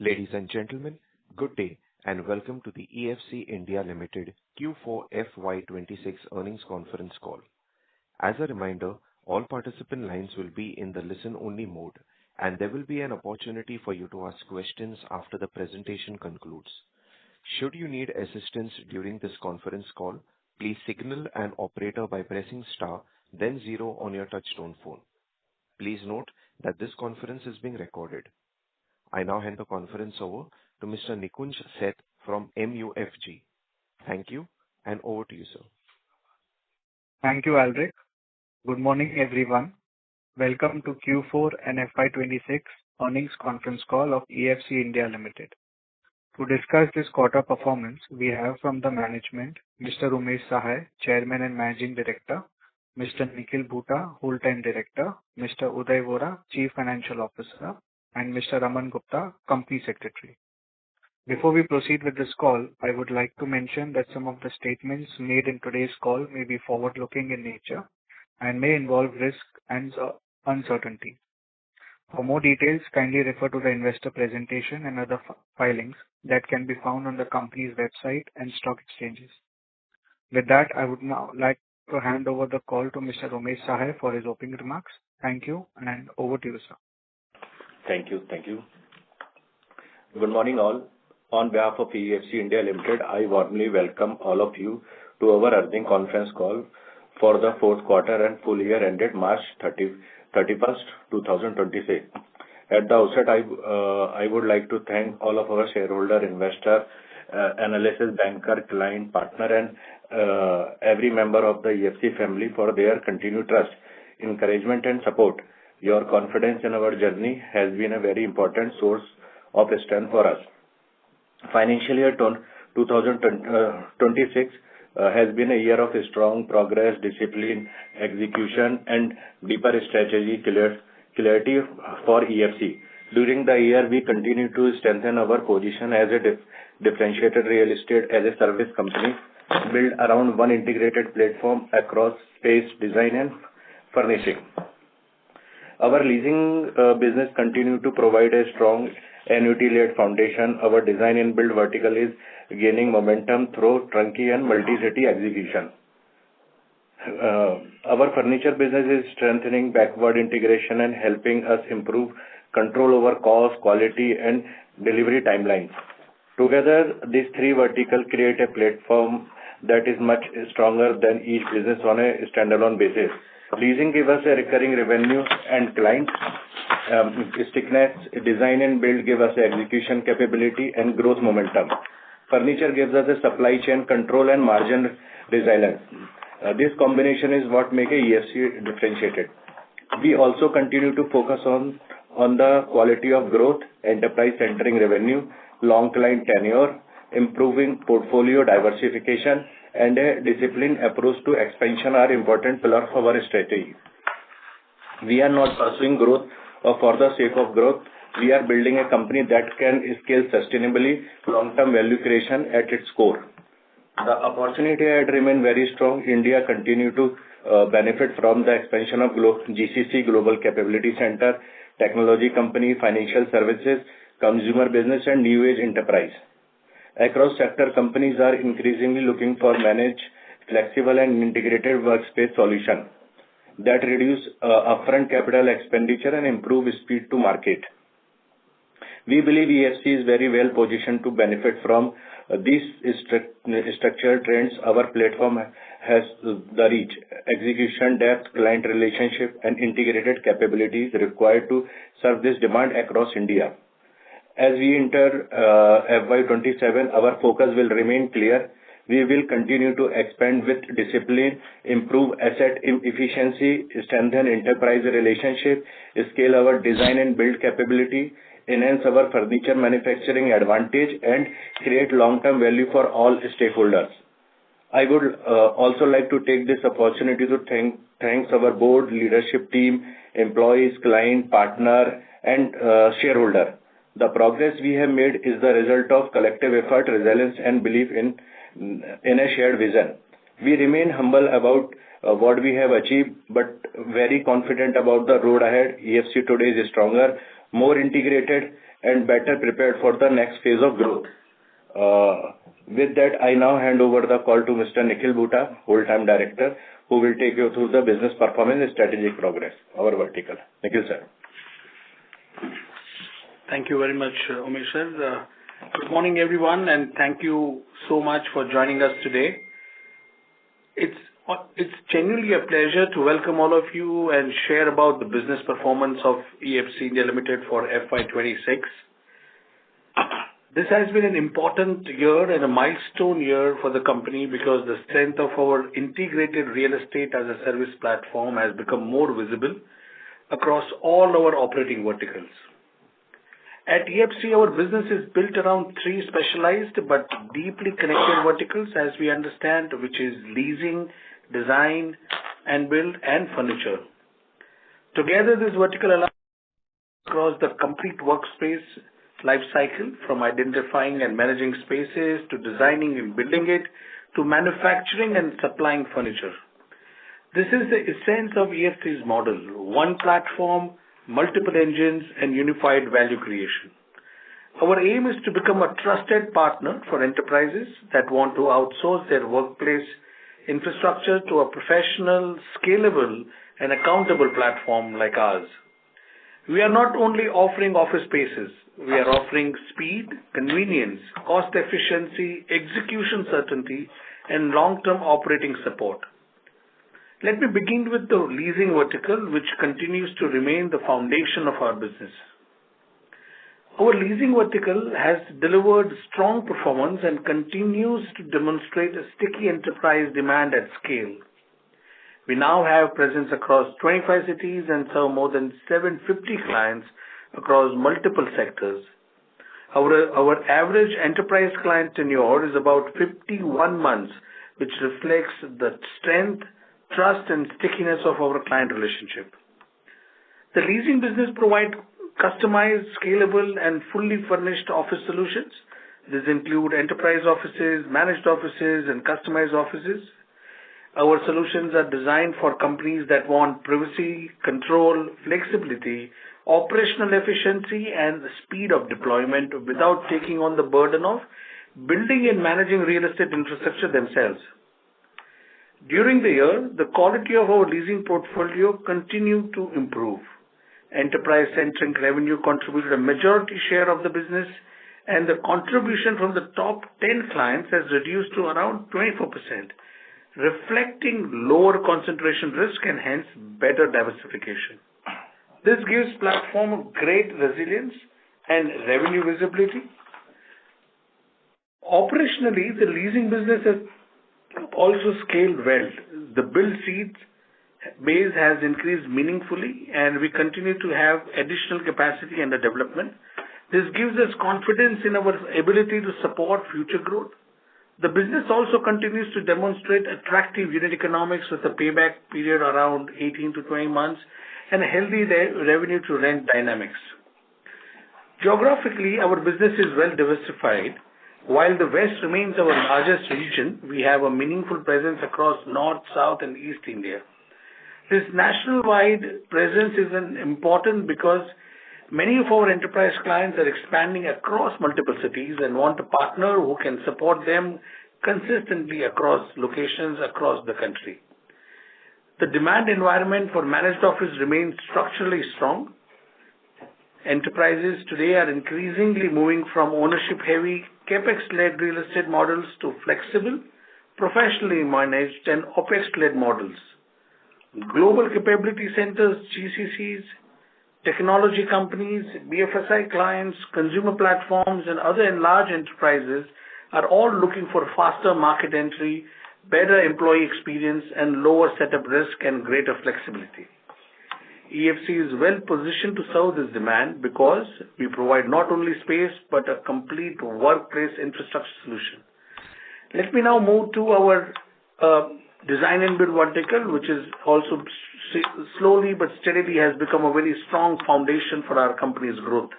Ladies and gentlemen, good day, and welcome to the EFC India Limited Q4 FY26 Earnings Conference Call. As a reminder, all participant lines will be in the listen-only mode, and there will be an opportunity for you to ask questions after the presentation concludes. Should you need assistance during this conference call, please signal an operator by pressing star, then zero on your touchtone phone. Please note that this conference is being recorded. I now hand the conference over to Mr. Nikunj Seth from MUFG. Thank you, and over to you, sir. Thank you, Aldrich. Good morning, everyone. Welcome to Q4 and FY26 Earnings Conference Call of EFC India Limited. To discuss this quarter performance, we have from the management, Mr. Umesh Sahai, Chairman and Managing Director, Mr. Nikhil Bhuta, Whole-Time Director, Mr. Uday Vora, Chief Financial Officer, and Mr. Raman Gupta, Company Secretary. Before we proceed with this call, I would like to mention that some of the statements made in today's call may be forward-looking in nature and may involve risk and uncertainty. For more details, kindly refer to the investor presentation and other filings that can be found on the company's website and stock exchanges. With that, I would now like to hand over the call to Mr. Umesh Sahai for his opening remarks. Thank you, and over to you, sir. Thank you. Good morning, all. On behalf of EFC India Limited, I warmly welcome all of you to our earnings conference call for the fourth quarter and full year ended March 31st, 2026. At the outset, I would like to thank all of our shareholder, investor, analyst, banker, client, partner, and every member of the EFC family for their continued trust, encouragement, and support. Your confidence in our journey has been a very important source of strength for us. Financial year 2026 has been a year of strong progress, discipline, execution, and deeper strategy clarity for EFC. During the year, we continue to strengthen our position as a differentiated real estate as a service company built around one integrated platform across space, design, and furnishing. Our leasing business continues to provide a strong annuity-led foundation. Our design and build vertical is gaining momentum through turnkey and multi-city execution. Our furniture business is strengthening backward integration and helping us improve control over cost, quality, and delivery timelines. Together, these three verticals create a platform that is much stronger than each business on a standalone basis. Leasing gives us a recurring revenue and client stickiness. Design and build give us execution capability and growth momentum. Furniture gives us a supply chain control and margin resilience. This combination is what makes EFC differentiated. We also continue to focus on the quality of growth, enterprise centering revenue, long client tenure, improving portfolio diversification, and a disciplined approach to expansion are important pillars of our strategy. We are not pursuing growth for the sake of growth. We are building a company that can scale sustainably, long-term value creation at its core. The opportunity had remained very strong. India continue to benefit from the expansion of GCC, Global Capability Center, technology company, financial services, consumer business, and new age enterprise. Across sector, companies are increasingly looking for managed, flexible, and integrated workspace solution that reduce upfront capital expenditure and improve speed to market. We believe EFC is very well positioned to benefit from these structural trends. Our platform has the reach, execution depth, client relationship, and integrated capabilities required to serve this demand across India. As we enter FY27, our focus will remain clear. We will continue to expand with discipline, improve asset efficiency, strengthen enterprise relationship, scale our design and build capability, enhance our furniture manufacturing advantage, and create long-term value for all stakeholders. I would also like to take this opportunity to thank our board, leadership team, employees, client, partner, and shareholder. The progress we have made is the result of collective effort, resilience, and belief in a shared vision. We remain humble about what we have achieved, but very confident about the road ahead. EFC today is stronger, more integrated, and better prepared for the next phase of growth. With that, I now hand over the call to Mr. Nikhil Bhuta, Whole-Time Director, who will take you through the business performance and strategic progress, our vertical. Nikhil, sir. Thank you very much, Umesh sir. Good morning, everyone, and thank you so much for joining us today. It's genuinely a pleasure to welcome all of you and share about the business performance of EFC India Limited for FY26. This has been an important year and a milestone year for the company because the strength of our integrated real estate as a service platform has become more visible across all our operating verticals. At EFC, our business is built around three specialized but deeply connected verticals, as we understand, which is leasing, design, and build, and furniture. Together, this vertical allows across the complete workspace life cycle, from identifying and managing spaces to designing and building it to manufacturing and supplying furniture. This is the essence of EFC's model: one platform, multiple engines, and unified value creation. Our aim is to become a trusted partner for enterprises that want to outsource their workplace infrastructure to a professional, scalable, and accountable platform like ours. We are not only offering office spaces, we are offering speed, convenience, cost efficiency, execution certainty, and long-term operating support. Let me begin with the leasing vertical, which continues to remain the foundation of our business. Our leasing vertical has delivered strong performance and continues to demonstrate a sticky enterprise demand at scale. We now have presence across 25 cities and serve more than 750 clients across multiple sectors. Our average enterprise client tenure is about 51 months, which reflects the strength, trust, and stickiness of our client relationship. The leasing business provides customized, scalable, and fully furnished office solutions. These include enterprise offices, managed offices, and customized offices. Our solutions are designed for companies that want privacy, control, flexibility, operational efficiency, and the speed of deployment without taking on the burden of building and managing real estate infrastructure themselves. During the year, the quality of our leasing portfolio continued to improve. Enterprise-centric revenue contributed a majority share of the business, and the contribution from the top 10 clients has reduced to around 24%, reflecting lower concentration risk and hence better diversification. This gives platform great resilience and revenue visibility. Operationally, the leasing business has also scaled well. The build seat base has increased meaningfully, and we continue to have additional capacity under development. This gives us confidence in our ability to support future growth. The business also continues to demonstrate attractive unit economics with a payback period around 18 to 20 months and a healthy revenue to rent dynamics. Geographically, our business is well diversified. While the West remains our largest region, we have a meaningful presence across North, South, and East India. This national-wide presence is important because many of our enterprise clients are expanding across multiple cities and want a partner who can support them consistently across locations across the country. The demand environment for managed office remains structurally strong. Enterprises today are increasingly moving from ownership-heavy, CapEx-led real estate models to flexible, professionally managed, and OpEx-led models. Global capability centers, GCCs, technology companies, BFSI clients, consumer platforms, and other large enterprises are all looking for faster market entry, better employee experience, and lower setup risk and greater flexibility. EFC is well positioned to serve this demand because we provide not only space but a complete workplace infrastructure solution. Let me now move to our design and build vertical, which is also slowly but steadily has become a very strong foundation for our company's growth.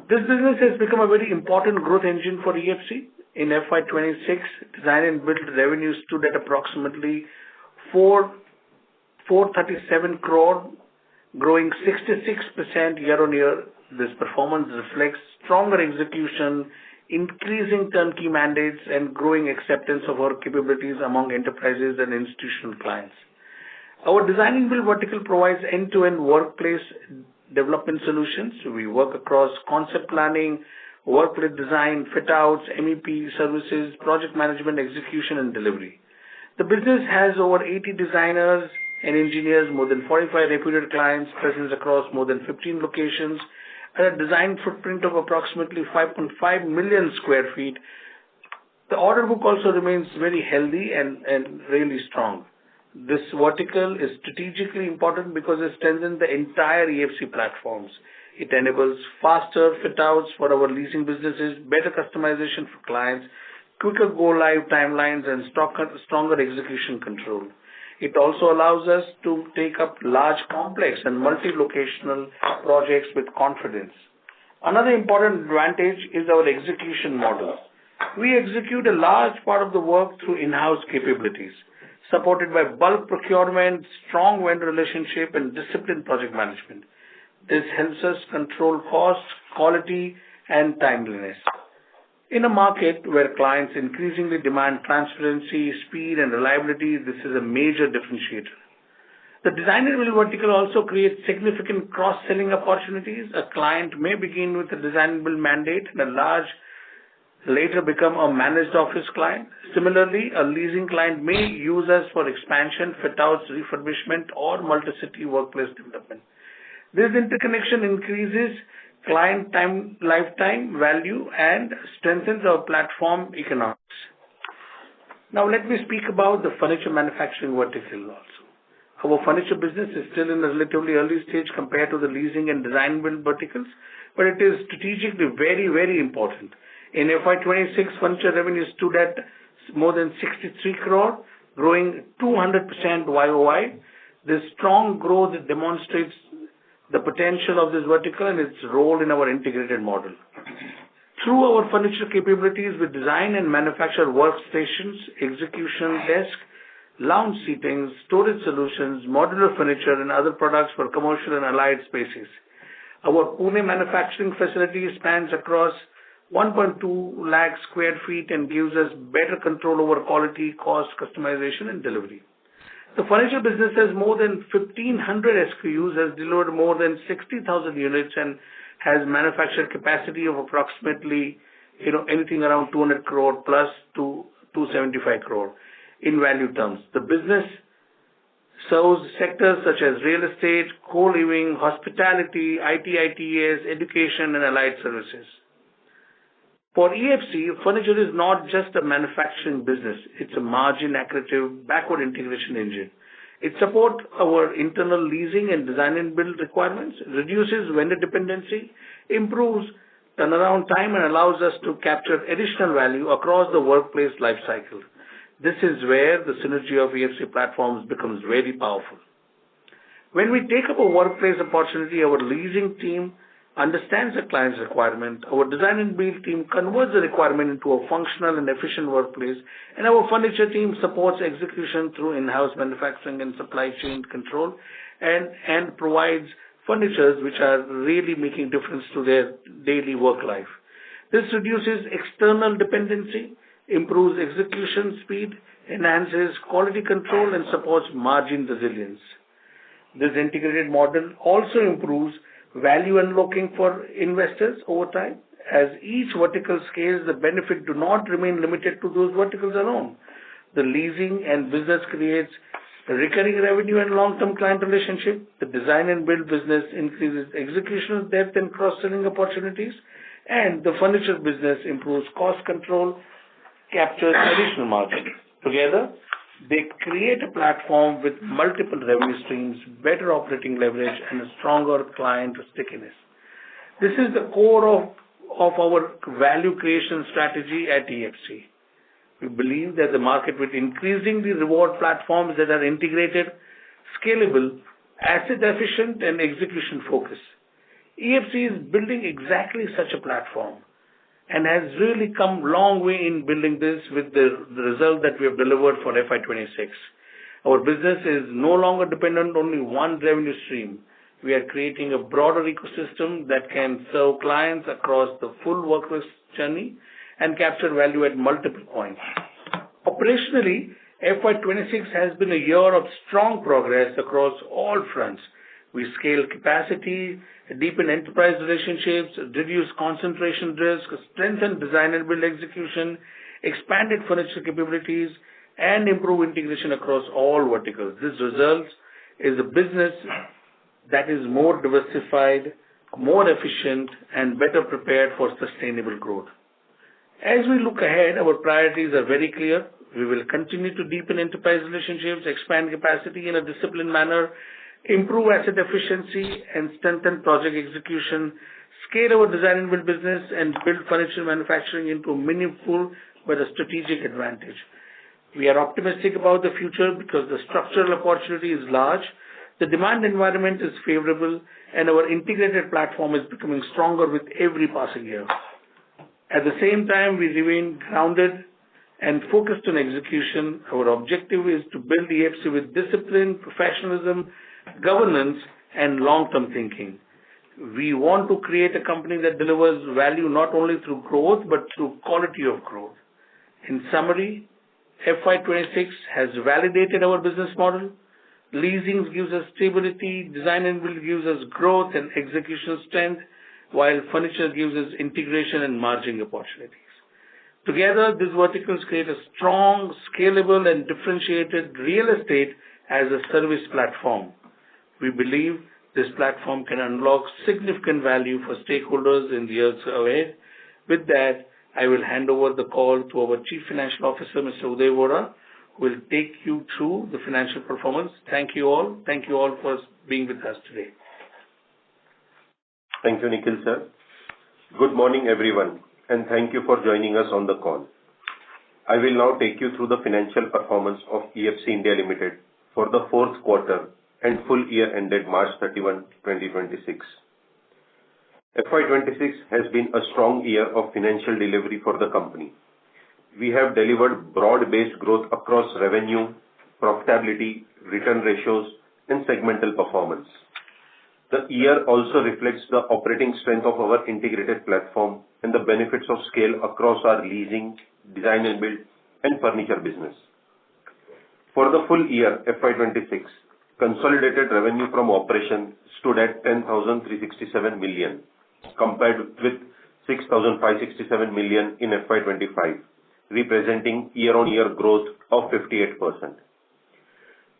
This business has become a very important growth engine for EFC. In FY26, design and build revenue stood at approximately 437 crore, growing 66% year-on-year This performance reflects stronger execution, increasing turnkey mandates, and growing acceptance of our capabilities among enterprises and institutional clients. Our design and build vertical provides end-to-end workplace development solutions. We work across concept planning, workplace design, fit-outs, MEP services, project management, execution, and delivery. The business has over 80 designers and engineers, more than 45 reputed clients, presence across more than 15 locations, and a design footprint of approximately 5.5 million square feet. The order book also remains very healthy and really strong. This vertical is strategically important because it strengthens the entire EFC platforms. It enables faster fit-outs for our leasing businesses, better customization for clients, quicker go-live timelines, and stronger execution control. It also allows us to take up large, complex, and multi-locational projects with confidence. Another important advantage is our execution model. We execute a large part of the work through in-house capabilities, supported by bulk procurement, strong vendor relationship, and disciplined project management. This helps us control costs, quality, and timeliness. In a market where clients increasingly demand transparency, speed, and reliability, this is a major differentiator. The design and build vertical also creates significant cross-selling opportunities. A client may begin with a design and build mandate and later become a managed office client. Similarly, a leasing client may use us for expansion, fit-outs, refurbishment, or multi-city workplace development. This interconnection increases client lifetime value and strengthens our platform economics. Now, let me speak about the furniture manufacturing vertical also. Our furniture business is still in a relatively early stage compared to the leasing and design build verticals, but it is strategically very, very important. In FY26, furniture revenue stood at more than 63 crore, growing 200% YOY. This strong growth demonstrates the potential of this vertical and its role in our integrated model. Through our furniture capabilities, we design and manufacture workstations, execution desk, lounge seatings, storage solutions, modular furniture, and other products for commercial and allied spaces. Our Pune manufacturing facility spans across 1.2 lakh square feet and gives us better control over quality, cost, customization, and delivery. The furniture business has more than 1,500 SKUs, has delivered more than 60,000 units, and has manufactured capacity of approximately, anything around 200 crore plus to 275 crore in value terms. The business serves sectors such as real estate, co-living, hospitality, IT/ITES, education, and allied services. For EFC, furniture is not just a manufacturing business. It's a margin-accretive backward integration engine. It supports our internal leasing and design and build requirements, reduces vendor dependency, improves turnaround time, and allows us to capture additional value across the workplace lifecycle. This is where the synergy of EFC platforms becomes very powerful. When we take up a workplace opportunity, our leasing team understands the client's requirement, our design and build team converts the requirement into a functional and efficient workplace, and our furniture team supports execution through in-house manufacturing and supply chain control and provides furnitures which are really making difference to their daily work life. This reduces external dependency, improves execution speed, enhances quality control, and supports margin resilience. This integrated model also improves value unlocking for investors over time. As each vertical scales, the benefit do not remain limited to those verticals alone. The leasing and business creates recurring revenue and long-term client relationship. The design and build business increases execution depth and cross-selling opportunities. And the furniture business improves cost control, captures additional margin. Together, they create a platform with multiple revenue streams, better operating leverage, and a stronger client stickiness. This is the core of our value creation strategy at EFC. We believe that the market will increasingly reward platforms that are integrated, scalable, asset efficient, and execution focused. EFC is building exactly such a platform and has really come a long way in building this with the result that we have delivered for FY26. Our business is no longer dependent on only one revenue stream. we are creating a broader ecosystem that can serve clients across the full workforce journey and capture value at multiple points. Operationally, FY26 has been a year of strong progress across all fronts. We scaled capacity, deepened enterprise relationships, reduced concentration risk, strengthened design and build execution, expanded furniture capabilities, and improved integration across all verticals. This results is a business that is more diversified, more efficient, and better prepared for sustainable growth. As we look ahead, our priorities are very clear. We will continue to deepen enterprise relationships, expand capacity in a disciplined manner, improve asset efficiency, and strengthen project execution, scale our design and build business, and build furniture manufacturing into a meaningful but a strategic advantage. We are optimistic about the future because the structural opportunity is large, the demand environment is favorable, and our integrated platform is becoming stronger with every passing year. At the same time, we remain grounded and focused on execution. Our objective is to build EFC with discipline, professionalism, governance, and long-term thinking. We want to create a company that delivers value not only through growth, but through quality of growth. In summary, FY26 has validated our business model. Leasing gives us stability, design and build gives us growth and execution strength, while furniture gives us integration and margin opportunities. Together, these verticals create a strong, scalable, and differentiated real estate as a service platform. We believe this platform can unlock significant value for stakeholders in the years ahead. With that, I will hand over the call to our Chief Financial Officer, Mr. Uday Vora, who will take you through the financial performance. Thank you all. Thank you all for being with us today. Thank you, Nikhil sir. Good morning, everyone, and thank you for joining us on the call. I will now take you through the financial performance of EFC India Limited for the fourth quarter and full year ended March 31, 2026. FY26 has been a strong year of financial delivery for the company. We have delivered broad-based growth across revenue, profitability, return ratios, and segmental performance. The year also reflects the operating strength of our integrated platform and the benefits of scale across our leasing, design and build, and furniture business. For the full year FY26, consolidated revenue from operation stood at 10,367 million, compared with 6,567 million in FY25, representing year-on-year growth of 58%.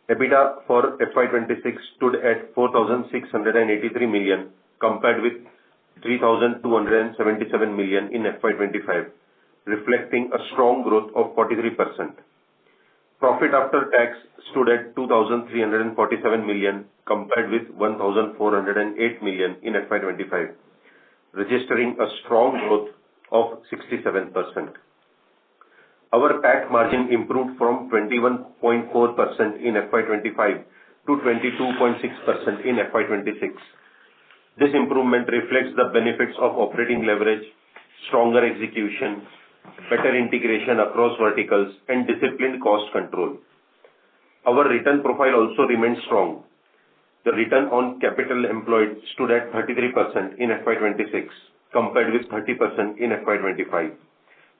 EBITDA for FY26 stood at 4,683 million, compared with 3,277 million in FY25, reflecting a strong growth of 43%. Profit after tax stood at 2,347 million, compared with 1,408 million in FY25, registering a strong growth of 67%. Our PAT margin improved from 21.4% in FY25 to 22.6% in FY26. This improvement reflects the benefits of operating leverage, stronger execution, better integration across verticals, and disciplined cost control. Our return profile also remains strong. The return on capital employed stood at 33% in FY26, compared with 30% in FY25.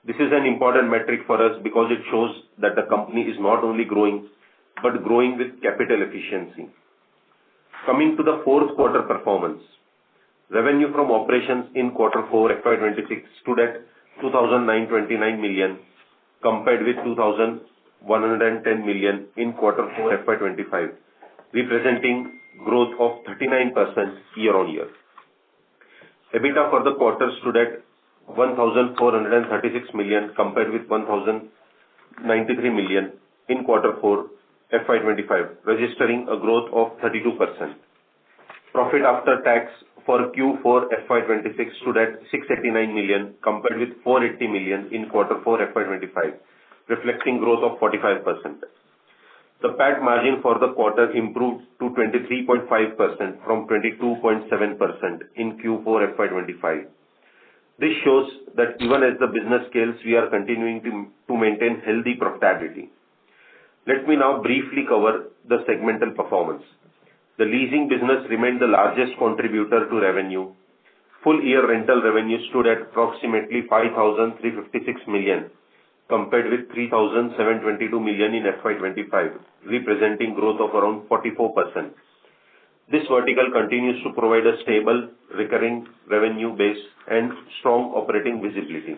This is an important metric for us because it shows that the company is not only growing, but growing with capital efficiency. Coming to the fourth quarter performance, revenue from operations in quarter 4 FY26 stood at 2,929 million, compared with 2,110 million in quarter 4 FY25, representing growth of 39% year-on-year. EBITDA for the quarter stood at 1,436 million, compared with 1,093 million in quarter 4 FY25, registering a growth of 32%. Profit after tax for Q4 FY26 stood at 689 million, compared with 480 million in quarter 4 FY25, reflecting growth of 45%. The PAT margin for the quarter improved to 23.5% from 22.7% in Q4 FY25. This shows that even as the business scales, we are continuing to maintain healthy profitability. Let me now briefly cover the segmental performance. The leasing business remained the largest contributor to revenue. Full year rental revenue stood at approximately 5,356 million, compared with 3,722 million in FY25, representing growth of around 44%. This vertical continues to provide a stable, recurring revenue base and strong operating visibility.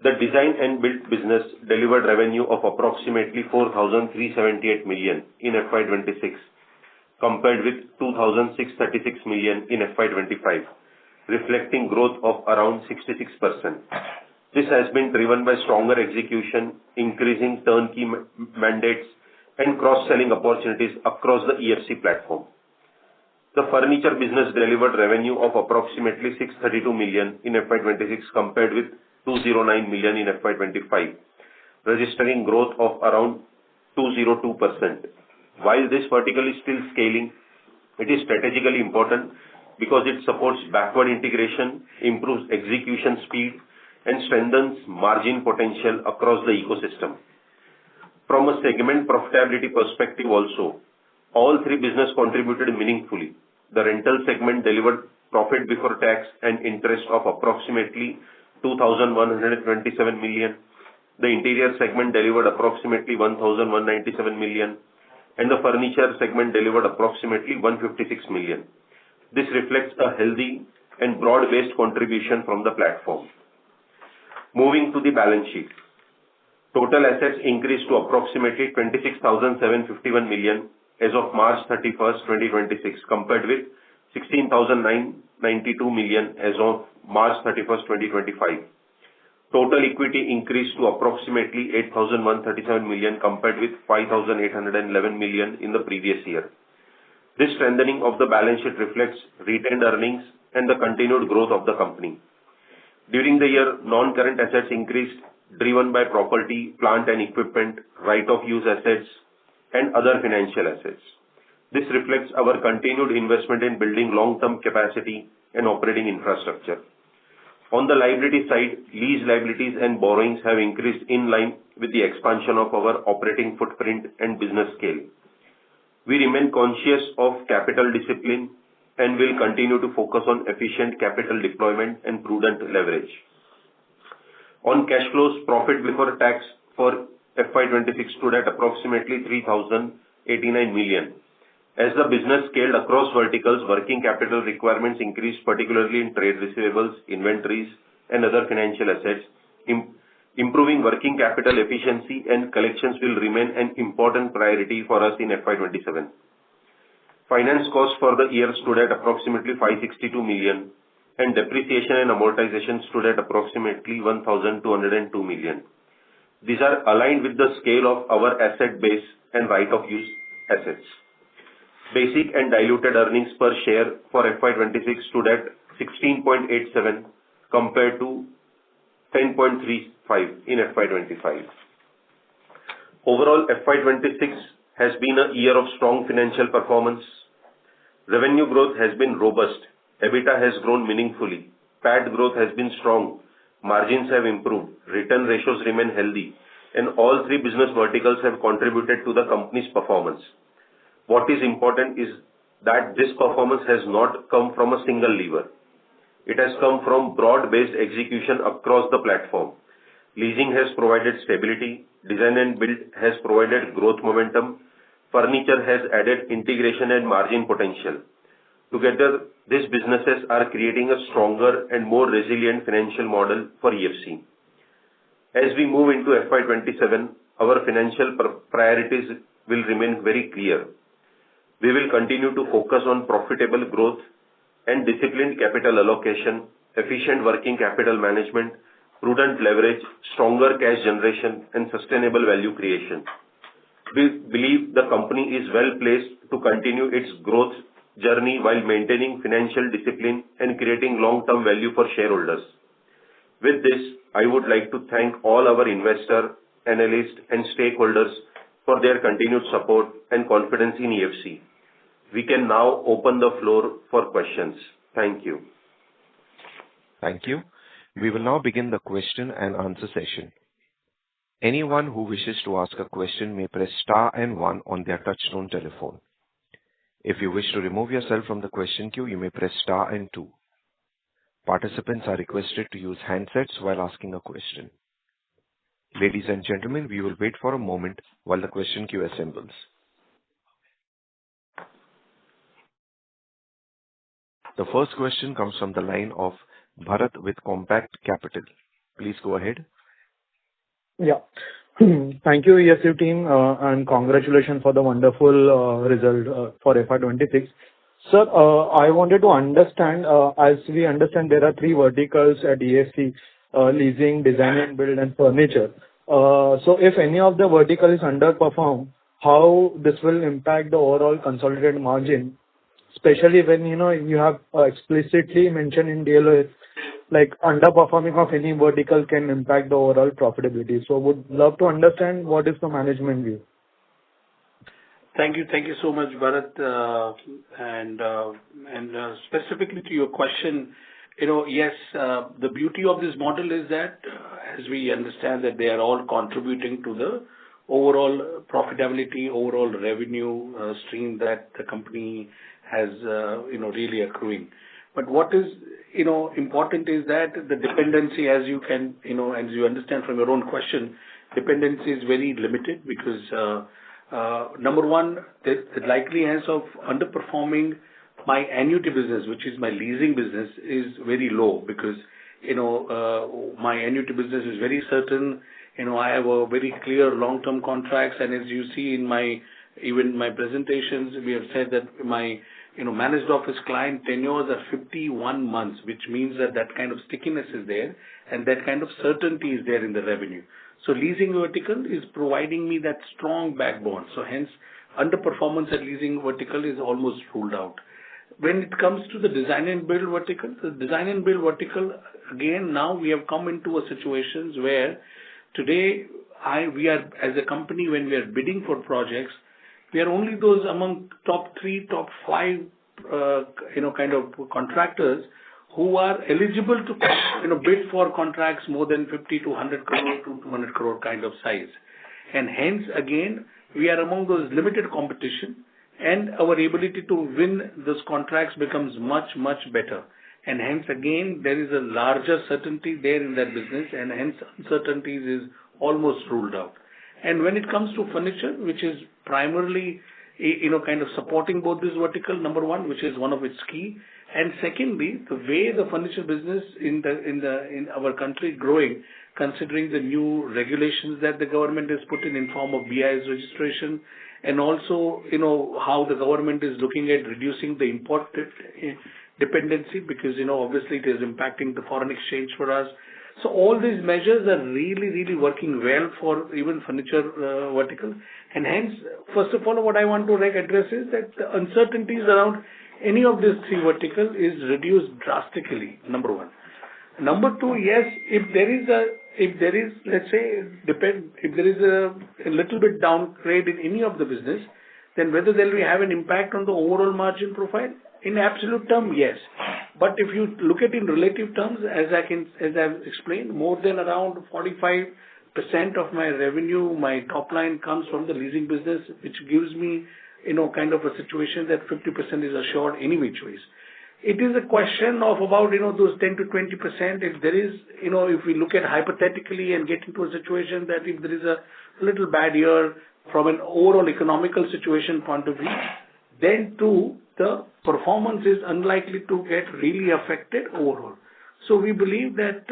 The design and build business delivered revenue of approximately 4,378 million in FY26, compared with 2,636 million in FY25, reflecting growth of around 66%. This has been driven by stronger execution, increasing turnkey mandates, and cross-selling opportunities across the EFC platform. The furniture business delivered revenue of approximately 632 million in FY26, compared with 209 million in FY25, registering growth of around 202%. While this vertical is still scaling, it is strategically important because it supports backward integration, improves execution speed, and strengthens margin potential across the ecosystem. From a segment profitability perspective also, all three businesses contributed meaningfully. The rental segment delivered profit before tax and interest of approximately 2,127 million. The interior segment delivered approximately 1,197 million, and the furniture segment delivered approximately 156 million. This reflects a healthy and broad-based contribution from the platform. Moving to the balance sheet. Total assets increased to approximately 26,751 million as of March 31st, 2026, compared with 16,992 million as of March 31st, 2025. Total equity increased to approximately 8,137 million, compared with 5,811 million in the previous year. This strengthening of the balance sheet reflects retained earnings and the continued growth of the company. During the year, non-current assets increased, driven by property, plant and equipment, right-of-use assets, and other financial assets. This reflects our continued investment in building long-term capacity and operating infrastructure. On the liability side, lease liabilities and borrowings have increased in line with the expansion of our operating footprint and business scale. We remain conscious of capital discipline and will continue to focus on efficient capital deployment and prudent leverage. On cash flows, profit before tax for FY26 stood at approximately 3,089 million. As the business scaled across verticals, working capital requirements increased, particularly in trade receivables, inventories, and other financial assets. Improving working capital efficiency and collections will remain an important priority for us in FY27. Finance costs for the year stood at approximately 562 million, and depreciation and amortization stood at approximately 1,202 million. These are aligned with the scale of our asset base and right-of-use assets. Basic and diluted earnings per share for FY26 stood at 16.87 compared to 10.35 in FY25. Overall, FY26 has been a year of strong financial performance. Revenue growth has been robust. EBITDA has grown meaningfully. PAT growth has been strong. Margins have improved. Return ratios remain healthy, and all three business verticals have contributed to the company's performance. What is important is that this performance has not come from a single lever. It has come from broad-based execution across the platform. Leasing has provided stability, design and build has provided growth momentum, furniture has added integration and margin potential. Together, these businesses are creating a stronger and more resilient financial model for EFC. As we move into FY27, our financial priorities will remain very clear. We will continue to focus on profitable growth and disciplined capital allocation, efficient working capital management, prudent leverage, stronger cash generation, and sustainable value creation. We believe the company is well placed to continue its growth journey while maintaining financial discipline and creating long-term value for shareholders. With this, I would like to thank all our investors, analysts, and stakeholders for their continued support and confidence in EFC. We can now open the floor for questions. Thank you. Thank you. We will now begin the question and answer session. Anyone who wishes to ask a question may press star and one on their touchtone telephone. If you wish to remove yourself from the question queue, you may press star and two. Participants are requested to use handsets while asking a question. Ladies and gentlemen, we will wait for a moment while the question queue assembles. The first question comes from the line of Bharat with Compact Capital. Please go ahead. Yeah. Thank you, EFC team, and congratulations for the wonderful result for FY26. Sir, I wanted to understand, as we understand, there are three verticals at EFC, leasing, design and build, and furniture. So if any of the vertical is underperform, how this will impact the overall consolidated margin, especially when, you have explicitly mentioned in DLOS, like underperforming of any vertical can impact the overall profitability. So would love to understand what is the management view. Thank you so much, Bharat. Specifically to your question, yes, the beauty of this model is that, as we understand that they are all contributing to the overall profitability, overall revenue stream that the company has, really accruing. But what is, important is that the dependency, as you can, as you understand from your own question, dependency is very limited because, number one, the likelihood of underperforming my annuity business, which is my leasing business, is very low because, my annuity business is very certain. I have a very clear long-term contracts, and as you see in even my presentations, we have said that my managed office client tenures are 51 months, which means that kind of stickiness is there and that kind of certainty is there in the revenue. So leasing vertical is providing me that strong backbone. So hence, underperformance at leasing vertical is almost ruled out. When it comes to the design and build vertical, again, now we have come into a situations where today we are, as a company, when we are bidding for projects, we are only those among top 3, top 5, kind of contractors who are eligible to, bid for contracts more than 50 to 100 crore to 200 crore kind of size. And hence, again, we are among those limited competition, and our ability to win those contracts becomes much, much better. And hence, again, there is a larger certainty there in that business, and hence uncertainties is almost ruled out. And when it comes to furniture, which is primarily, kind of supporting both this vertical, number one, which is one of its key, and secondly, the way the furniture business in our country growing, considering the new regulations that the government has put in form of BIS registration, and also, how the government is looking at reducing the import dependency because, obviously it is impacting the foreign exchange for us. So all these measures are really, really working well for even furniture vertical. And hence, first of all, what I want to address is that the uncertainties around any of these three vertical is reduced drastically, number one. Number two, yes, if there is, let's say, if there is a little bit downgrade in any of the business, then whether there will have an impact on the overall margin profile, in absolute term, yes. But if you look at in relative terms, as I've explained, more than around 45% of my revenue, my top line comes from the leasing business, which gives me, kind of a situation that 50% is assured any which ways. It is a question of about, those 10 to 20%. If there is, if we look at hypothetically and get into a situation that if there is a little bad year from an overall economical situation point of view, then too, the performance is unlikely to get really affected overall. So we believe that,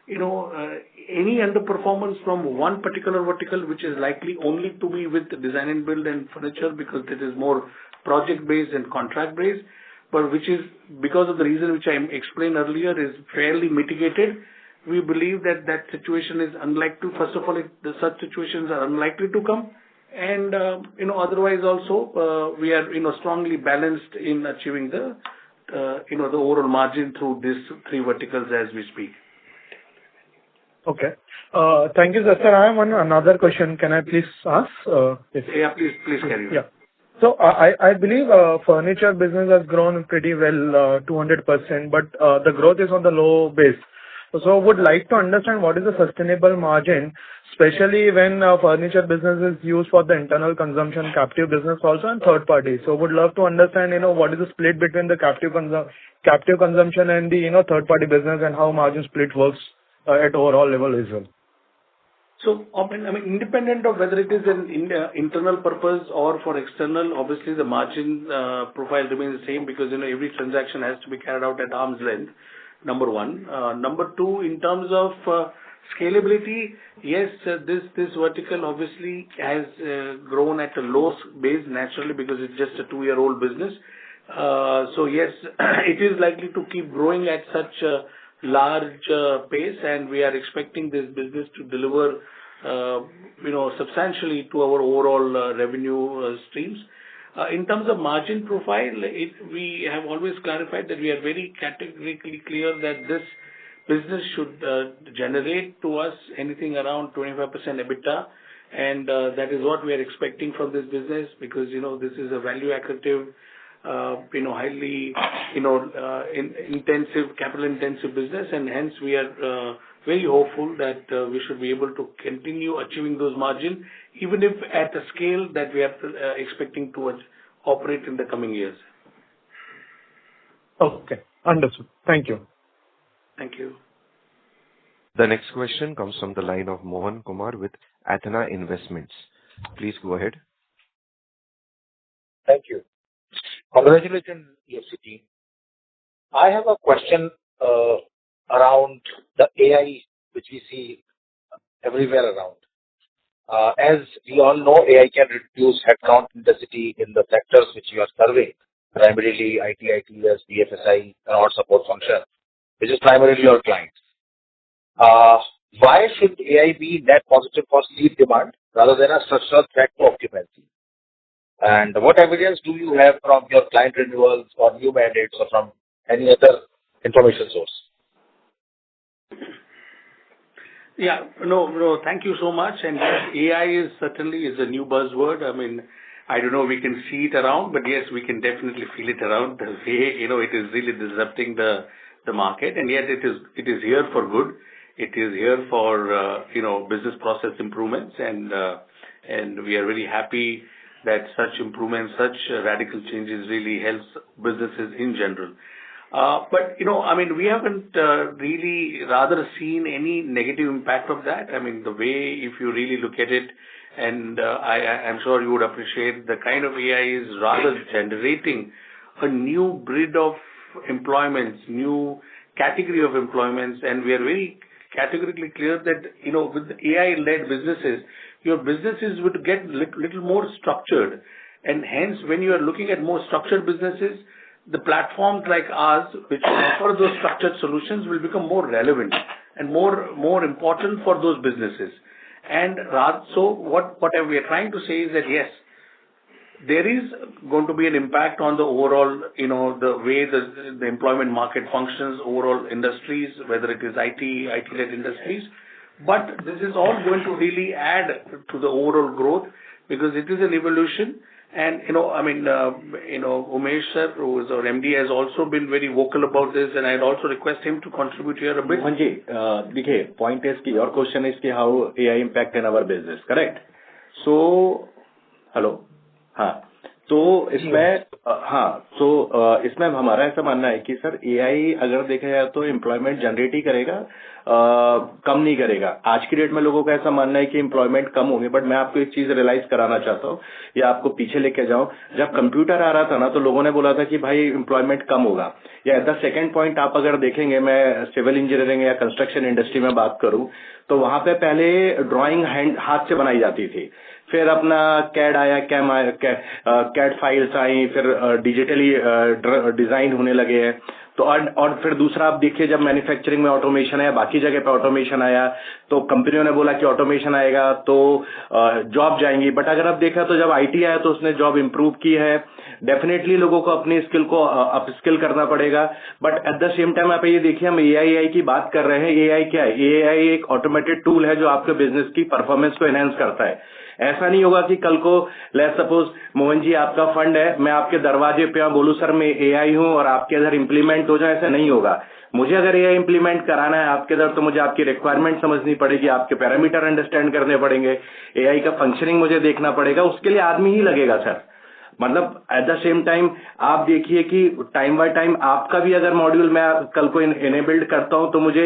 any underperformance from one particular vertical, which is likely only to be with the design and build and furniture because it is more project-based and contract-based, but which is because of the reason which I explained earlier is fairly mitigated. We believe that situation is unlikely to, first of all, such situations are unlikely to come. And, otherwise also, we are, strongly balanced in achieving the overall margin through these three verticals as we speak. Okay. Thank you, sir. I have another question. Can I please ask? Yeah, please carry on. Yeah. So I believe furniture business has grown pretty well, 200%, but the growth is on the low base. So would like to understand what is the sustainable margin, especially when furniture business is used for the internal consumption, captive business also, and third party. So would love to understand, what is the split between the captive consumption and the, third party business, and how margin split works at overall level as well. So, independent of whether it is an internal purpose or for external, obviously the margin profile remains the same because, every transaction has to be carried out at arm's length, number one. Number two, in terms of scalability, yes, this vertical obviously has grown at a low base naturally because it's just a 2-year-old business. So yes, it is likely to keep growing at such a large pace, and we are expecting this business to deliver, substantially to our overall revenue streams. In terms of margin profile, we have always clarified that we are very categorically clear that this business should generate to us anything around 25% EBITDA, and that is what we are expecting from this business because, this is a value accretive, highly, intensive, capital intensive business, and hence we are very hopeful that we should be able to continue achieving those margins, even if at a scale that we are expecting to operate in the coming years. Okay, understood. Thank you. Thank you. The next question comes from the line of Mohan Kumar with Athena Investments. Please go ahead. Thank you. Congratulations, EFC team. I have a question around the AI, which we see everywhere around. As we all know, AI can reduce headcount intensity in the sectors which you are serving, primarily IT, ITS, BFSI, and all support function, which is primarily your clients. Why should AI be net positive for seat demand rather than a structural threat to occupancy? And what evidence do you have from your client renewals or new mandates or from any other information source? Yeah, no, thank you so much. And yes, AI is certainly a new buzzword. I don't know if we can see it around, but yes, we can definitely feel it around. The way, it is really disrupting the market, and yet it is here for good. It is here for, business process improvements, and we are very happy that such improvements, such radical changes really helps businesses in general. But, we haven't really rather seen any negative impact of that. The way, if you really look at it, and I'm sure you would appreciate the kind of AI is rather generating a new breed of employments, new category of employments, and we are very categorically clear that, with AI-led businesses, your businesses would get little more structured. And hence, when you are looking at more structured businesses, the platforms like ours, which offer those structured solutions, will become more relevant and more important for those businesses. And so what we are trying to say is that, yes, there is going to be an impact on the overall, the way the employment market functions, overall industries, whether it is IT-led industries. But this is all going to really add to the overall growth because it is an evolution. And, Umesh sir, who is our MD, has also been very vocal about this, and I'd also request him to contribute here a bit. Mohanji, point is, your question is how AI impact in our business, correct? So, hello. हाँ, तो इसमें हमारा ऐसा मानना है कि sir AI अगर देखा जाए तो एम्प्लॉयमेंट जनरेट ही करेगा, कम नहीं करेगा। आज की डेट में लोगों का ऐसा मानना है कि एम्प्लॉयमेंट कम होंगे, बट मैं आपको एक चीज रियलाइज कराना चाहता हूँ या आपको पीछे लेके जाऊं। जब कंप्यूटर आ रहा था ना, तो लोगों ने बोला था कि भाई एम्प्लॉयमेंट कम होगा। या एट द सेकेंड पॉइंट आप अगर देखेंगे, मैं सिविल इंजीनियरिंग या कंस्ट्रक्शन इंडस्ट्री में बात करूं, तो वहां पे पहले ड्राइंग हाथ से बनाई जाती थी, फिर अपना कैड आया, कैड फाइल्स आई, फिर डिजिटली डिजाइन होने लगे हैं। तो और फिर दूसरा आप देखिए, जब मैन्युफैक्चरिंग में ऑटोमेशन आया, बाकी जगह पे ऑटोमेशन आया, तो कंपनियों ने बोला कि ऑटोमेशन आएगा तो जॉब जाएंगी। बट अगर आप देखा तो जब आईटी आया तो उसने जॉब इंप्रूव की है। डेफिनेटली लोगों को अपनी स्किल को अपस्किल करना पड़ेगा, but at the same time आप ये देखिए, हम एआई की बात कर रहे हैं। एआई क्या है? एआई एक ऑटोमेटेड टूल है जो आपके बिजनेस की परफॉर्मेंस को एनहांस करता है। ऐसा नहीं होगा कि कल को लेट्स सपोज मोहन जी आपका फंड है, मैं आपके दरवाजे पे बोलूं सर मैं एआई हूं और आपके इधर इंप्लीमेंट इम्प्लीमेंट हो जाए, ऐसा नहीं होगा। मुझे अगर एआई इम्प्लीमेंट कराना है आपके इधर, तो मुझे आपकी रिक्वायरमेंट समझनी पड़ेगी, आपके पैरामीटर अंडरस्टैंड करने पड़ेंगे, एआई का फंक्शनिंग मुझे देखना पड़ेगा, उसके लिए आदमी ही लगेगा सर। मतलब एट द सेम टाइम आप देखिए कि टाइम बाय टाइम आपका भी अगर मॉड्यूल मैं कल को इनेबिल्ड करता हूं तो मुझे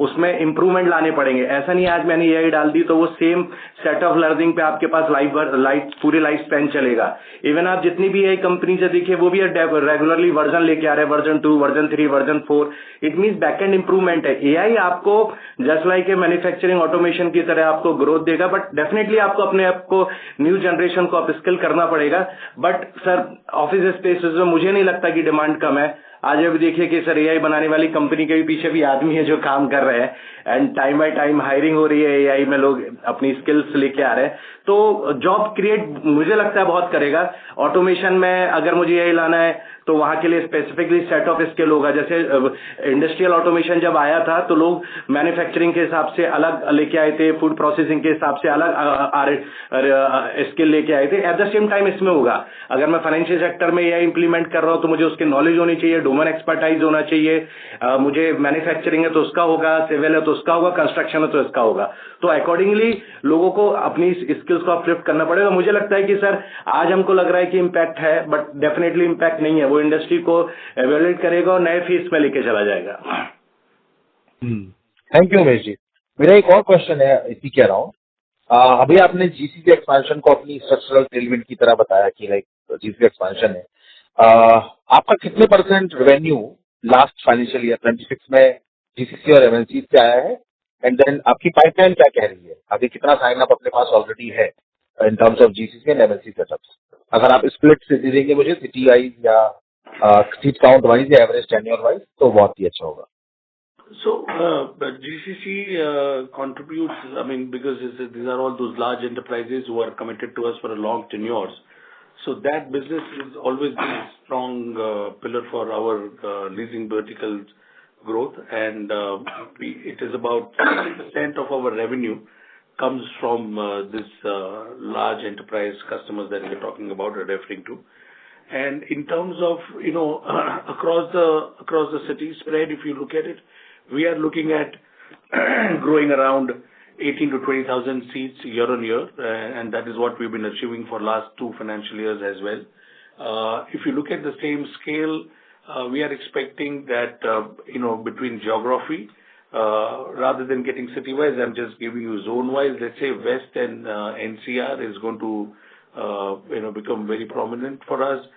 उसमें इंप्रूवमेंट लाने पड़ेंगे। ऐसा नहीं आज मैंने एआई डाल दी तो वो सेम सेट ऑफ लर्निंग पे आपके पास पूरी लाइफ स्पैन चलेगा। इवन आप जितनी भी एआई कंपनी से देखिए वो भी रेगुलरली वर्जन लेके आ रहे हैं, version 2, version 3, version 4। It means backend improvement है। एआई आपको just like a manufacturing automation की तरह आपको ग्रोथ देगा, बट डेफिनेटली आपको अपने आप को न्यू जनरेशन को अपस्किल करना पड़ेगा। बट सर ऑफिस स्पेसेस में मुझे नहीं लगता कि डिमांड कम है। आज अभी देखिए कि सर एआई बनाने वाली कंपनी के भी पीछे भी आदमी है जो काम कर रहे हैं and time by time hiring हो रही है, एआई में लोग अपनी स्किल्स लेके आ रहे हैं, तो जॉब क्रिएट मुझे लगता है बहुत करेगा। ऑटोमेशन में अगर मुझे एआई लाना है तो वहां के लिए स्पेसिफिकली सेट ऑफ स्किल होगा। जैसे इंडस्ट्रियल ऑटोमेशन जब आया था तो लोग मैन्युफैक्चरिंग के हिसाब से अलग लेके आए थे, फूड प्रोसेसिंग के हिसाब से अलग स्किल लेके आए थे। एट द सेम टाइम इसमें होगा, अगर मैं फाइनेंशियल सेक्टर में एआई इंप्लीमेंट कर रहा हूं तो मुझे उसकी नॉलेज होनी चाहिए, डोमेन एक्सपर्टाइज होना चाहिए। मुझे मैन्युफैक्चरिंग है तो उसका होगा, सिविल है तो उसका होगा, कंस्ट्रक्शन है तो इसका होगा। तो अकॉर्डिंगली लोगों को अपनी स्किल्स को अपलिफ्ट करना पड़ेगा। मुझे लगता है कि सर आज हमको लग रहा है कि इम्पैक्ट है, बट डेफिनेटली इम्पैक्ट नहीं है। वो इंडस्ट्री को एवेल्यूएट करेगा और नए फेस में लेके चला जाएगा। Thank you Umesh ji. मेरा एक और क्वेश्चन है इसी के अराउंड। अभी आपने जीसीसी एक्सपेंशन को अपनी स्ट्रक्चरल टेलमेंट की तरह बताया कि लाइक जीसीसी एक्सपेंशन है। आपका कितने % रेवेन्यू लास्ट फाइनेंशियल ईयर 26 में जीसीसी और एमएनसी से आया है, एंड देन आपकी पाइपलाइन क्या कह रही है? अभी कितना साइन अप अपने पास ऑलरेडी है in terms of GCC and MNC setups? अगर आप स्प्लिट से दे देंगे मुझे सिटी वाइज या सीट काउंट वाइज या एवरेज टेन्योर वाइज तो बहुत ही अच्छा होगा। So, but GCC contributes, I mean, because these are all those large enterprises who are committed to us for a long tenures. So that business is always been a strong pillar for our leasing verticals growth, and it is about 60% of our revenue comes from this large enterprise customers that we're talking about or referring to. And in terms of, across the city spread, if you look at it, we are looking at growing around 18 to 20,000 seats year on year, and that is what we've been achieving for last 2 financial years as well. If you look at the same scale, we are expecting that, between geography, rather than getting city-wise, I'm just giving you zone-wise. Let's say West and NCR is going to, become very prominent for us,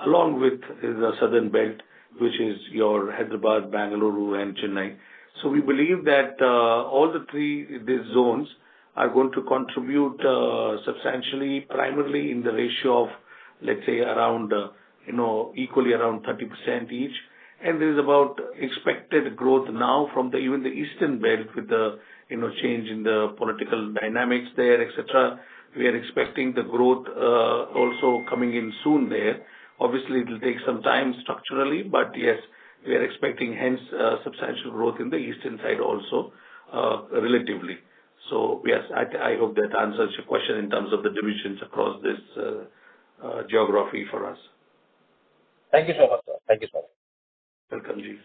along with the southern belt, which is your Hyderabad, Bangalore, and Chennai. So we believe that all these zones are going to contribute substantially, primarily in the ratio of, let's say, around, equally around 30% each. And there is about expected growth now from even the eastern belt with the, change in the political dynamics there, etc. We are expecting the growth also coming in soon there. Obviously, it will take some time structurally, but yes, we are expecting hence substantial growth in the eastern side also, relatively. So yes, I hope that answers your question in terms of the divisions across this geography for us. Thank you so much, sir. Thank you so much. Welcome, Ji.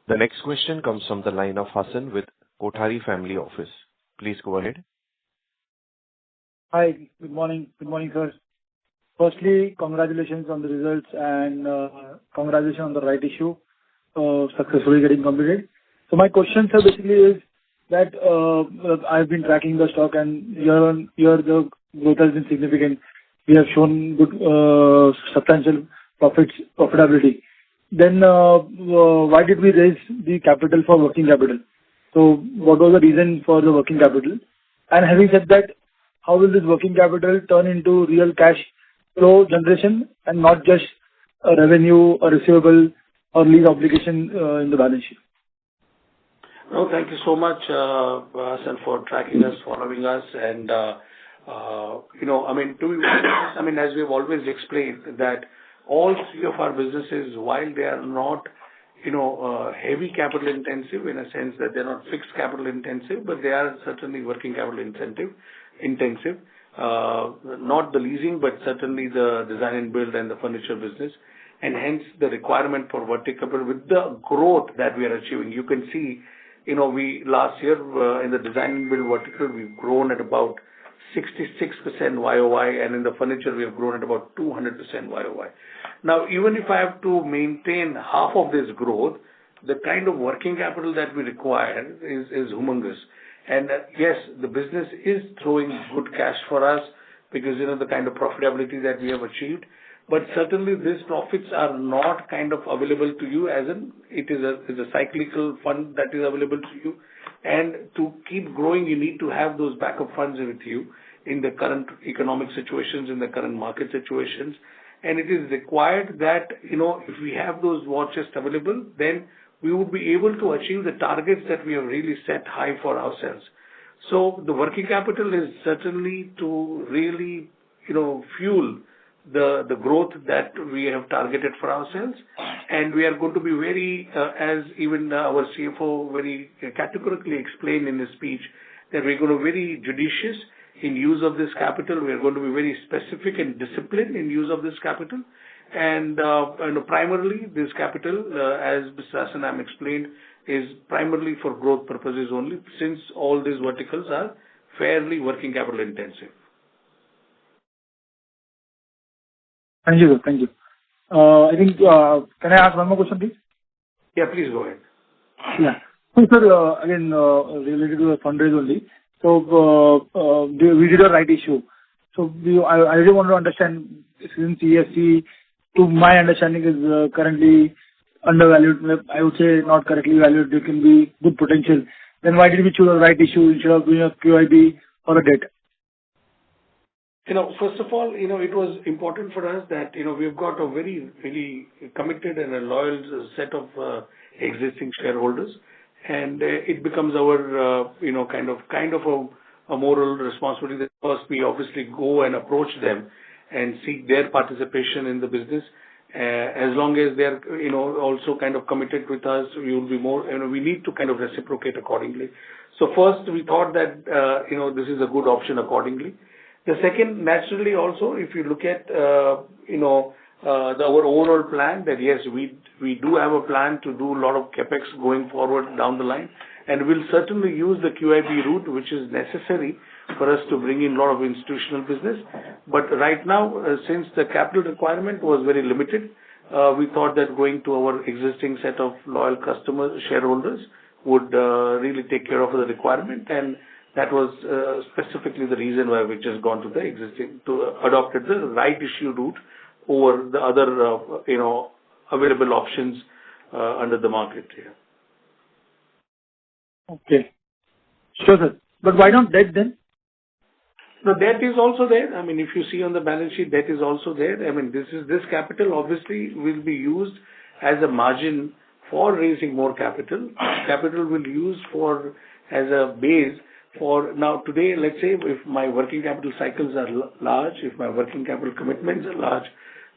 The next question comes from the line of Hassan with Kothari Family Office. Please go ahead. Hi, good morning. Good morning, sir. Firstly, congratulations on the results and congratulations on the right issue successfully getting completed. So my question, sir, basically is that I've been tracking the stock and year on year the growth has been significant. We have shown good substantial profitability. Then why did we raise the capital for working capital? So what was the reason for the working capital? And having said that, how will this working capital turn into real cash flow generation and not just a revenue, a receivable, or lease obligation in the balance sheet? No, thank you so much, Hassan, for tracking us, following us, and as we've always explained that all three of our businesses, while they are not, heavy capital intensive in a sense that they're not fixed capital intensive, but they are certainly working capital intensive. Not the leasing, but certainly the design and build and the furniture business. and hence the requirement for working capital with the growth that we are achieving. You can see, we last year in the design and build vertical, we've grown at about 66% YOY, and in the furniture, we have grown at about 200% YOY. Now, even if I have to maintain half of this growth, the kind of working capital that we require is humongous. And yes, the business is throwing good cash for us because, the kind of profitability that we have achieved. But certainly, these profits are not kind of available to you as in it is a cyclical fund that is available to you. And to keep growing, you need to have those backup funds with you in the current economic situations, in the current market situations. And it is required that, if we have those war chests available, then we would be able to achieve the targets that we have really set high for ourselves. So the working capital is certainly to really, fuel the growth that we have targeted for ourselves. And we are going to be very, as even our CFO very categorically explained in his speech, that we're going to be very judicious in use of this capital. We are going to be very specific and disciplined in use of this capital. And primarily, this capital, as Mr. Asanam explained, is primarily for growth purposes only, since all these verticals are fairly working capital intensive. Thank you, sir. Thank you. I think, can I ask one more question, please? Yeah, please go ahead. Yeah. So, sir, again, related to the fundraise only. So, we did a right issue. So, I really want to understand, since EFC, to my understanding, is currently undervalued. I would say not correctly valued. There can be good potential. Then why did we choose a right issue instead of doing a QIB or a debt? First of all, it was important for us that, we've got a very, really committed and a loyal set of existing shareholders. And it becomes our, kind of a moral responsibility that first we obviously go and approach them and seek their participation in the business. As long as they're, also kind of committed with us, we will be more, we need to kind of reciprocate accordingly. So first we thought that, this is a good option accordingly. The second, naturally also, if you look at, our overall plan, that yes, we do have a plan to do a lot of capex going forward down the line, and we'll certainly use the QIB route, which is necessary for us to bring in a lot of institutional business. But right now, since the capital requirement was very limited, we thought that going to our existing set of loyal customers, shareholders, would really take care of the requirement. And that was specifically the reason why we just gone adopted the right issue route over the other, available options under the market here. Okay. Sure, sir. But why not debt then? No, debt is also there. I mean, if you see on the balance sheet, debt is also there. I mean, this capital obviously will be used as a margin for raising more capital. Capital will use as a base for now today. Let's say if my working capital cycles are large, if my working capital commitments are large,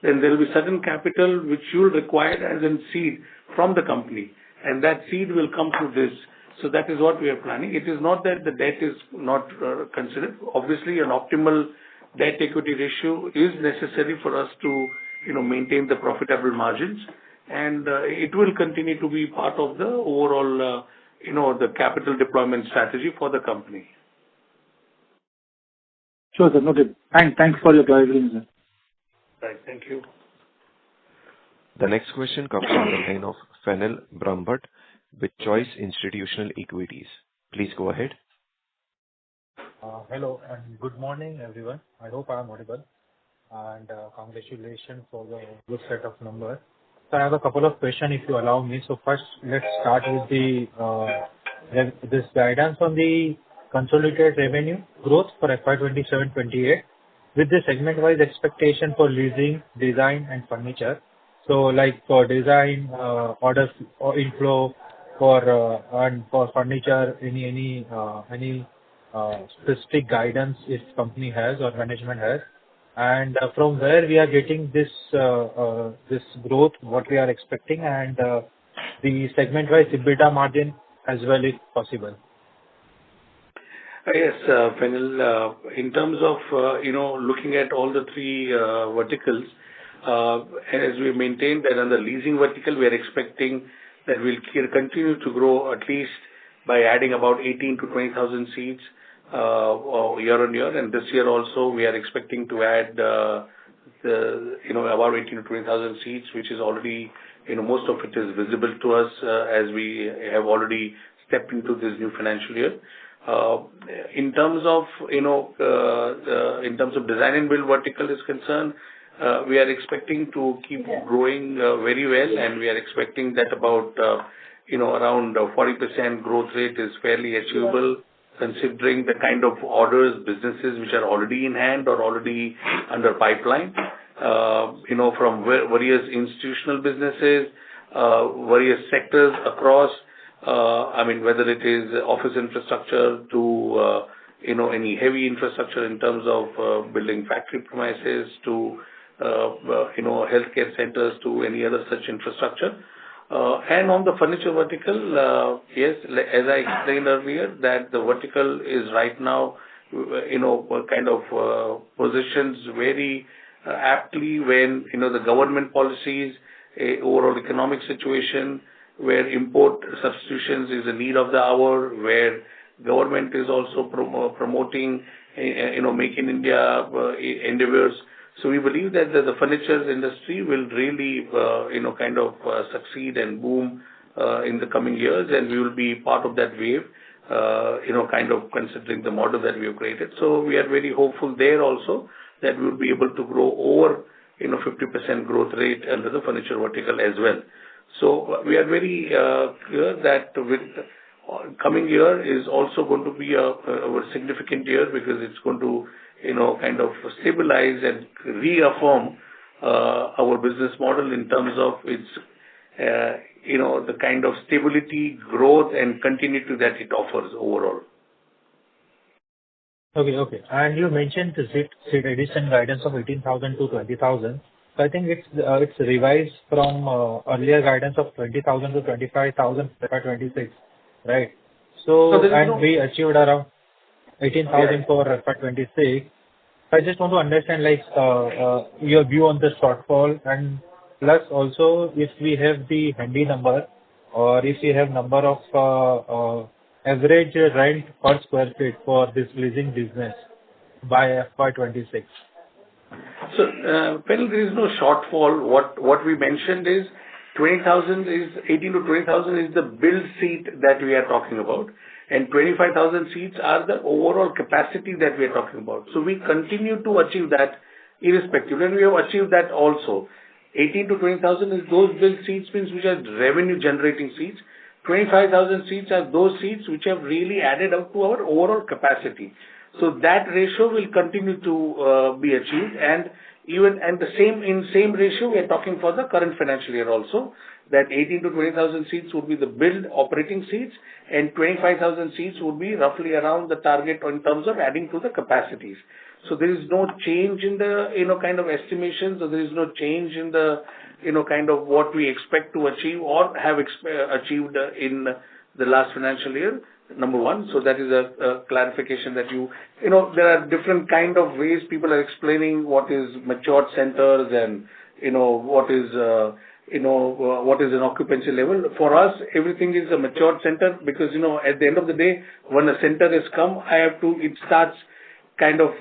then there will be certain capital which you'll require as in seed from the company, and that seed will come through this. So that is what we are planning. It is not that the debt is not considered. Obviously, an optimal debt equity ratio is necessary for us to, maintain the profitable margins, and it will continue to be part of the overall, the capital deployment strategy for the company. Sure, sir. Noted. Thanks for your clarification, sir. Right. Thank you. The next question comes from the line of Fenil Brahmbhatt with Choice Institutional Equities. Please go ahead. Hello and good morning, everyone. I hope I am audible. And congratulations for the good set of numbers. So I have a couple of questions, if you allow me. So first, let's start with this guidance on the consolidated revenue growth for FY27-28 with the segment-wise expectation for leasing, design, and furniture. So, like for design, orders or inflow, and for furniture, any specific guidance if company has or management has, and from where we are getting this growth, what we are expecting, and the segment-wise EBITDA margin as well, if possible. Yes, Fenil, in terms of, looking at all the three verticals, As we maintained that on the leasing vertical, we are expecting that we'll continue to grow at least by adding about 18 to 20,000 seats year on year. And this year also, we are expecting to add about 18 to 20,000 seats, which is already, most of it is visible to us as we have already stepped into this new financial year. In terms of design and build vertical is concerned, we are expecting to keep growing very well, and we are expecting that about around 40% growth rate is fairly achievable, considering the kind of orders, businesses which are already in hand or already under pipeline. From various institutional businesses, various sectors across. Whether it is office infrastructure to any heavy infrastructure in terms of building factory premises to healthcare centers to any other such infrastructure. And on the furniture vertical, yes, as I explained earlier, that the vertical is right now, kind of positions very aptly when, the government policies, overall economic situation, where import substitutions is a need of the hour, where government is also promoting, Make in India endeavors. So we believe that the furniture industry will really, kind of succeed and boom in the coming years, and we will be part of that wave, kind of considering the model that we have created. So we are very hopeful there also that we will be able to grow over, 50% growth rate under the furniture vertical as well. So we are very clear that with coming year is also going to be a significant year because it's going to, kind of stabilize and reaffirm our business model in terms of its, the kind of stability, growth, and continuity that it offers overall. Okay. And you mentioned the seat addition guidance of 18,000 to 20,000. So I think it's revised from earlier guidance of 20,000 to 25,000 for 26, right? We achieved around 18,000 for FY26. I just want to understand, your view on the shortfall, and plus also if we have the handy number or if you have number of average rent per square feet for this leasing business by FY26. So, Penny, there is no shortfall. What we mentioned is 18 to 20,000 is the build seat that we are talking about, and 25,000 seats are the overall capacity that we are talking about. So we continue to achieve that irrespective, and we have achieved that also. 18 to 20,000 is those build seats means which are revenue generating seats. 25,000 seats are those seats which have really added up to our overall capacity. So that ratio will continue to be achieved, and the same ratio we are talking for the current financial year also, that 18 to 20,000 seats would be the build operating seats, and 25,000 seats would be roughly around the target in terms of adding to the capacities. So there is no change in the kind of estimations, or there is no change in the kind of what we expect to achieve or have achieved in the last financial year. Number one, so that is a clarification that there are different kind of ways people are explaining what is matured centers and what is an occupancy level. For us, everything is a matured center because at the end of the day, when a center has come, it starts kind of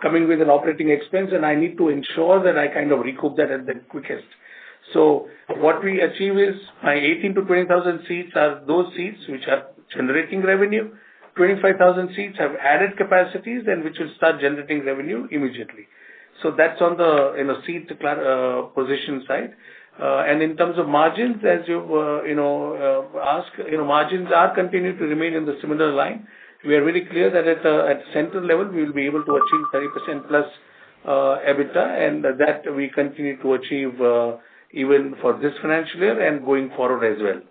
coming with an operating expense, and I need to ensure that I kind of recoup that at the quickest. So what we achieve is my 18 to 20,000 seats are those seats which are generating revenue. 25,000 seats have added capacities and which will start generating revenue immediately. So that's on the seat position side. And in terms of margins, as you've asked, margins are continuing to remain in the similar line. We are very clear that at center level we will be able to achieve 30% plus EBITDA, and that we continue to achieve even for this financial year and going forward as well.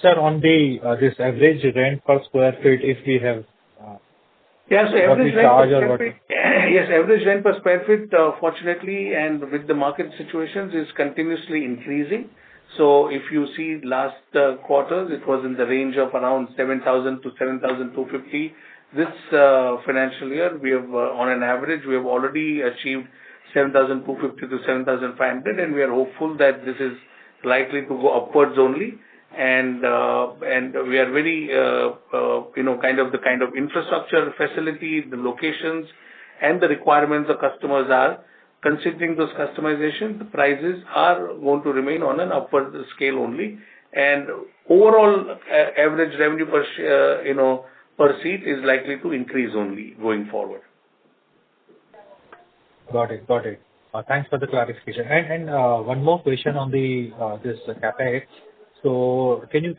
Sir, on this average rent per square feet, if we have average rent per square feet, fortunately, and with the market situations, is continuously increasing. So if you see last quarters, it was in the range of around 7,000 to 7,250. This financial year, we have on an average, we have already achieved 7,250 to 7,500, and we are hopeful that this is likely to go upwards only. And we are very, the kind of infrastructure facility, the locations, and the requirements the customers are considering those customizations, the prices are going to remain on an upward scale only. And overall average revenue per seat is likely to increase only going forward. Got it. Thanks for the clarification. And one more question on the this CapEx. So can you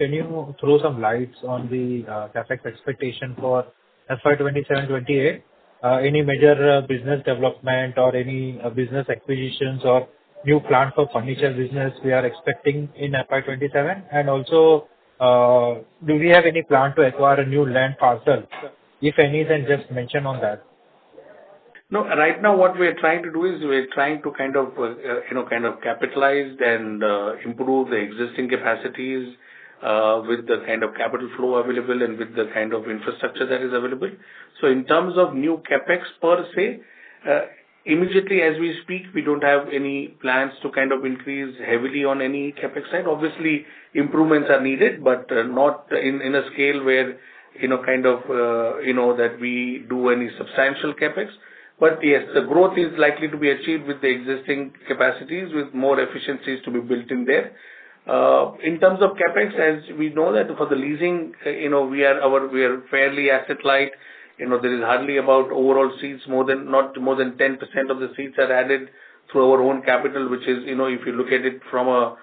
throw some lights on the CapEx expectation for FY27-28? Any major business development or any business acquisitions or new plant for furniture business we are expecting in FY27? And also, do we have any plan to acquire a new land parcel? If any, then just mention on that. No, right now what we are trying to do is we're trying to kind of capitalize and improve the existing capacities with the kind of capital flow available and with the kind of infrastructure that is available. So in terms of new capex per se, immediately as we speak, we don't have any plans to kind of increase heavily on any capex side. Obviously, improvements are needed, but not in a scale where that we do any substantial capex. But yes, the growth is likely to be achieved with the existing capacities, with more efficiencies to be built in there. In terms of capex, as we know that for the leasing, we are fairly asset light. There is hardly about overall seats not more than 10% of the seats are added through our own capital, which is, if you look at it from a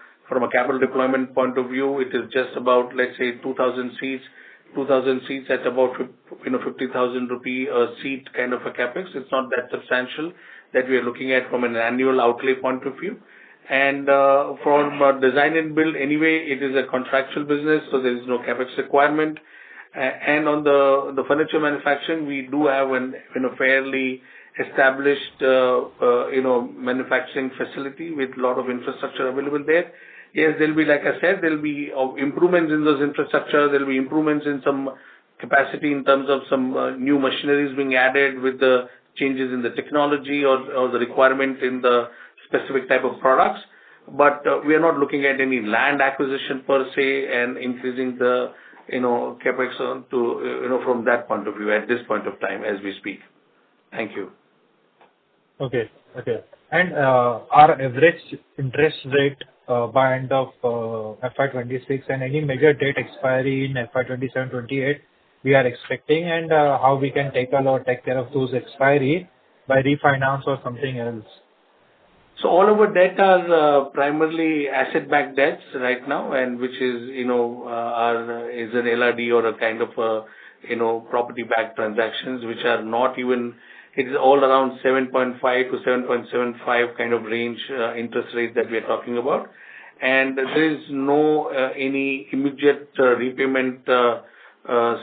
capital deployment point of view, it is just about, let's say, 2,000 seats at about 50,000 rupee a seat kind of a capex. It's not that substantial that we are looking at from an annual outlay point of view. And from design and build, anyway, it is a contractual business, so there is no capex requirement. And on the furniture manufacturing, we do have a fairly established manufacturing facility with a lot of infrastructure available there. Yes, there'll be, like I said, there'll be improvements in those infrastructure. There'll be improvements in some capacity in terms of some new machineries being added with the changes in the technology or the requirement in the specific type of products. But we are not looking at any land acquisition per se and increasing the capex from that point of view at this point of time as we speak. Thank you. Okay. And our average interest rate by end of FY26 and any major debt expiry in FY27-28 we are expecting, and how we can take care of those expiry by refinance or something else. So all of our debt are primarily asset-backed debts right now, and which is is an LRD or a kind of property-backed transactions, which are not even. It is all around 7.5 to 7.75 kind of range interest rate that we are talking about, and there is no any immediate repayment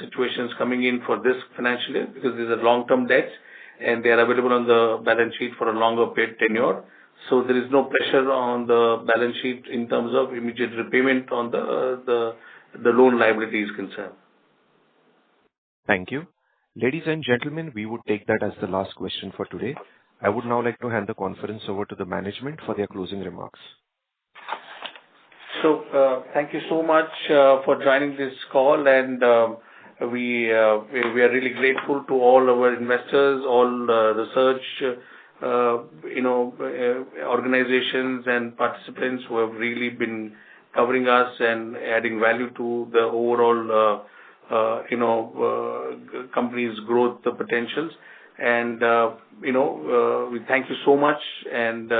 situations coming in for this financial year because these are long-term debts and they are available on the balance sheet for a longer period tenure. So there is no pressure on the balance sheet in terms of immediate repayment on the loan liability is concerned. Thank you. Ladies and gentlemen, we would take that as the last question for today. I would now like to hand the conference over to the management for their closing remarks. So thank you so much for joining this call, and we are really grateful to all our investors, all research organizations and participants who have really been covering us and adding value to the overall company's growth potentials. And we thank you so much, and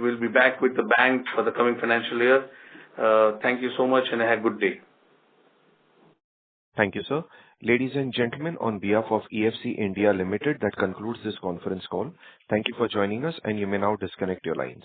we'll be back with the bank for the coming financial year. Thank you so much, and have a good day. Thank you, sir. Ladies and gentlemen, on behalf of EFC India Limited, that concludes this conference call. Thank you for joining us, and you may now disconnect your lines.